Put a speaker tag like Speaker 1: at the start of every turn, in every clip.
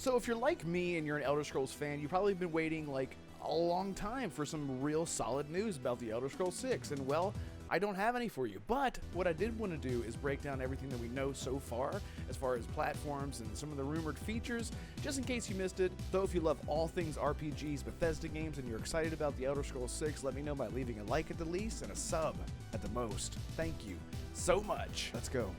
Speaker 1: So if you're like me and you're an Elder Scrolls fan, you've probably been waiting like a long time for some real solid news about the Elder Scrolls 6, and well, I don't have any for you, but what I did want to do is break down everything that we know so far as platforms and some of the rumored features, just in case you missed it. Though if you love all things RPGs, Bethesda games, and you're excited about the Elder Scrolls 6, let me know by leaving a like at the least and a sub at the most. Thank you so much. Let's go.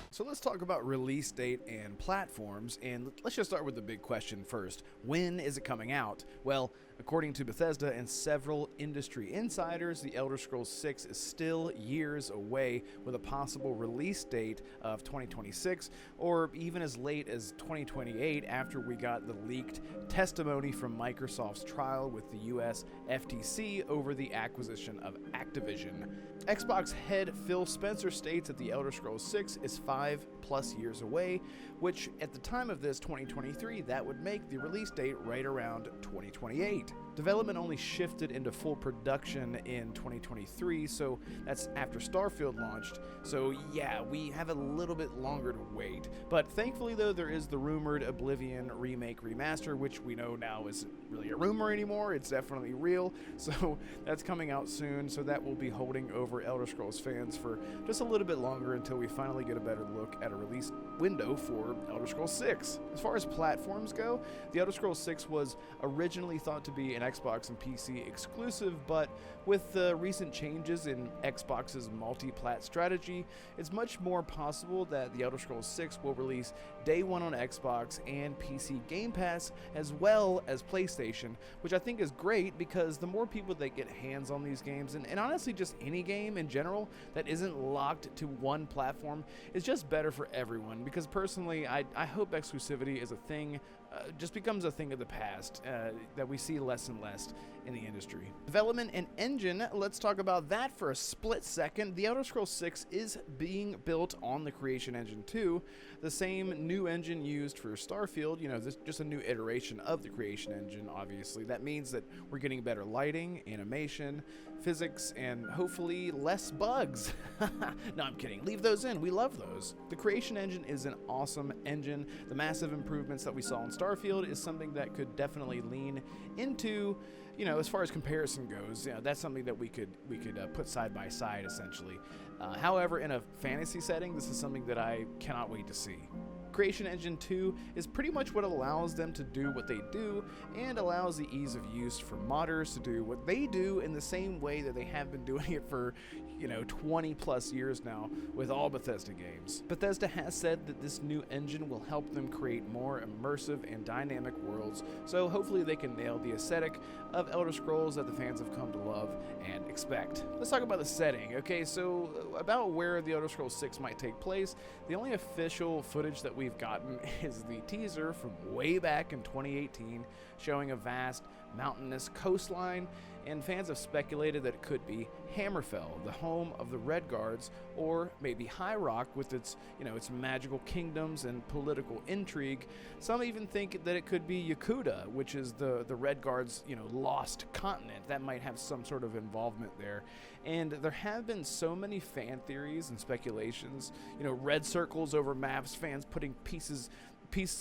Speaker 1: So let's talk about release date and platforms, and let's just start with the big question first. When is it coming out? Well, according to Bethesda and several industry insiders, the Elder Scrolls 6 is still years away, with a possible release date of 2026, or even as late as 2028 after we got the leaked testimony from Microsoft's trial with the US FTC over the acquisition of Activision. Xbox head Phil Spencer states that the Elder Scrolls 6 is 5+ years away, which at the time of this 2023, that would make the release date right around 2028. Development only shifted into full production in 2023, so that's after Starfield launched. So yeah, we have a little bit longer to wait. But thankfully though, there is the rumored Oblivion remake remaster, which we know now isn't really a rumor anymore, it's definitely real. So that's coming out soon, so that will be holding over Elder Scrolls fans for just a little bit longer until we finally get a better look at a release window for Elder Scrolls 6. As far as platforms go, the Elder Scrolls 6 was originally thought to be an Xbox and PC exclusive, but with the recent changes in Xbox's multi-plat strategy, it's much more possible that the Elder Scrolls 6 will release day one on Xbox and PC Game Pass, as well as PlayStation, which I think is great because the more people that get hands on these games, and honestly just any game in general that isn't locked to one platform, is just better for everyone. Because personally, I hope exclusivity is a thing, just becomes a thing of the past, that we see less and less in the industry. Development and engine, let's talk about that for a split second. The Elder Scrolls 6 is being built on the Creation Engine 2, the same new engine used for Starfield. You know, this just a new iteration of the Creation Engine, obviously. That means that we're getting better lighting, animation, physics, and hopefully less bugs. No, I'm kidding. Leave those in. We love those. The Creation Engine is an awesome engine. The massive improvements that we saw in Starfield is something that could definitely lean into, you know, as far as comparison goes, you know, that's something that we could put side by side, essentially. However, in a fantasy setting, this is something that I cannot wait to see. Creation Engine 2 is pretty much what allows them to do what they do and allows the ease of use for modders to do what they do in the same way that they have been doing it for, 20 plus years now with all Bethesda games. Bethesda has said that this new engine will help them create more immersive and dynamic worlds, so hopefully they can nail the aesthetic of Elder Scrolls that the fans have come to love and expect. Let's talk about the setting. Okay, so about where the Elder Scrolls 6 might take place, the only official footage that we've gotten is the teaser from way back in 2018 showing a vast mountainous coastline, and fans have speculated that it could be Hammerfell, the home of the Red Guards, or maybe High Rock with its magical kingdoms and political intrigue. Some even think that it could be Yakuta, which is the Red Guards, lost continent. That might have some sort of involvement there. And there have been so many fan theories and speculations, red circles over maps, fans putting pieces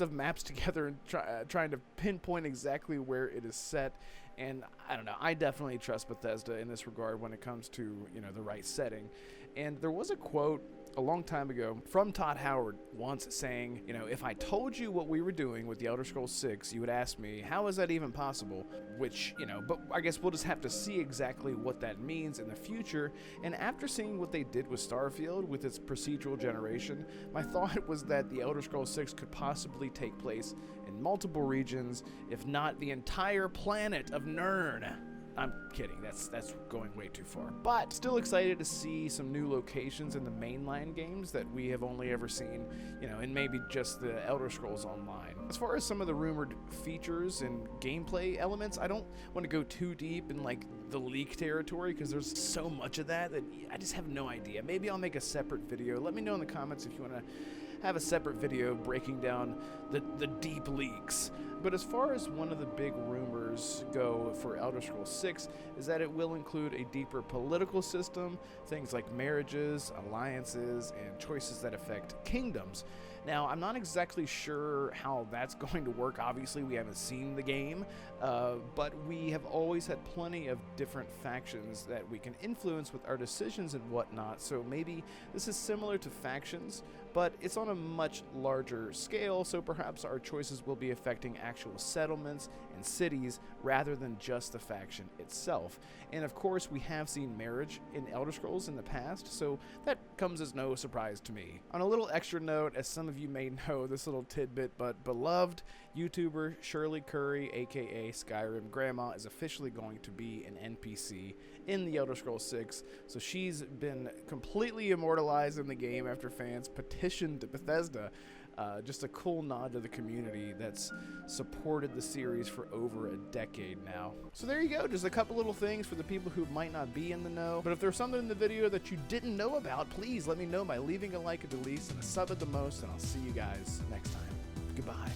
Speaker 1: of maps together and trying to pinpoint exactly where it is set. And I don't know, I definitely trust Bethesda in this regard when it comes to the right setting. And there was a quote a long time ago from Todd Howard once saying, if I told you what we were doing with the Elder Scrolls 6, you would ask me, how is that even possible? Which, but I guess we'll just have to see exactly what that means in the future. And after seeing what they did with Starfield with its procedural generation, my thought was that the Elder Scrolls 6 could possibly take place in multiple regions, if not the entire planet of Nirn. I'm kidding, that's going way too far. But still excited to see some new locations in the mainline games that we have only ever seen, in maybe just the Elder Scrolls Online. As far as some of the rumored features and gameplay elements, I don't want to go too deep in the leak territory because there's so much of that I just have no idea. Maybe I'll make a separate video. Let me know in the comments if you want to have a separate video breaking down the deep leaks. But as far as one of the big rumors go for Elder Scrolls 6 is that it will include a deeper political system, things like marriages, alliances, and choices that affect kingdoms. Now, I'm not exactly sure how that's going to work. Obviously, we haven't seen the game, but we have always had plenty of different factions that we can influence with our decisions and whatnot, so maybe this is similar to factions, but it's on a much larger scale, so perhaps our choices will be affecting actual settlements and cities rather than just the faction itself. And of course, we have seen marriage in Elder Scrolls in the past, so that comes as no surprise to me. On a little extra note, as some of you may know this little tidbit, but beloved YouTuber Shirley Curry, aka Skyrim Grandma, is officially going to be an NPC in the Elder Scrolls 6, so she's been completely immortalized in the game after fans petitioned Bethesda. Just a cool nod to the community that's supported the series for over a decade now. So there you go, just a couple little things for the people who might not be in the know. But if there's something in the video that you didn't know about, please let me know by leaving a like at the least and a sub at the most, and I'll see you guys next time. Goodbye.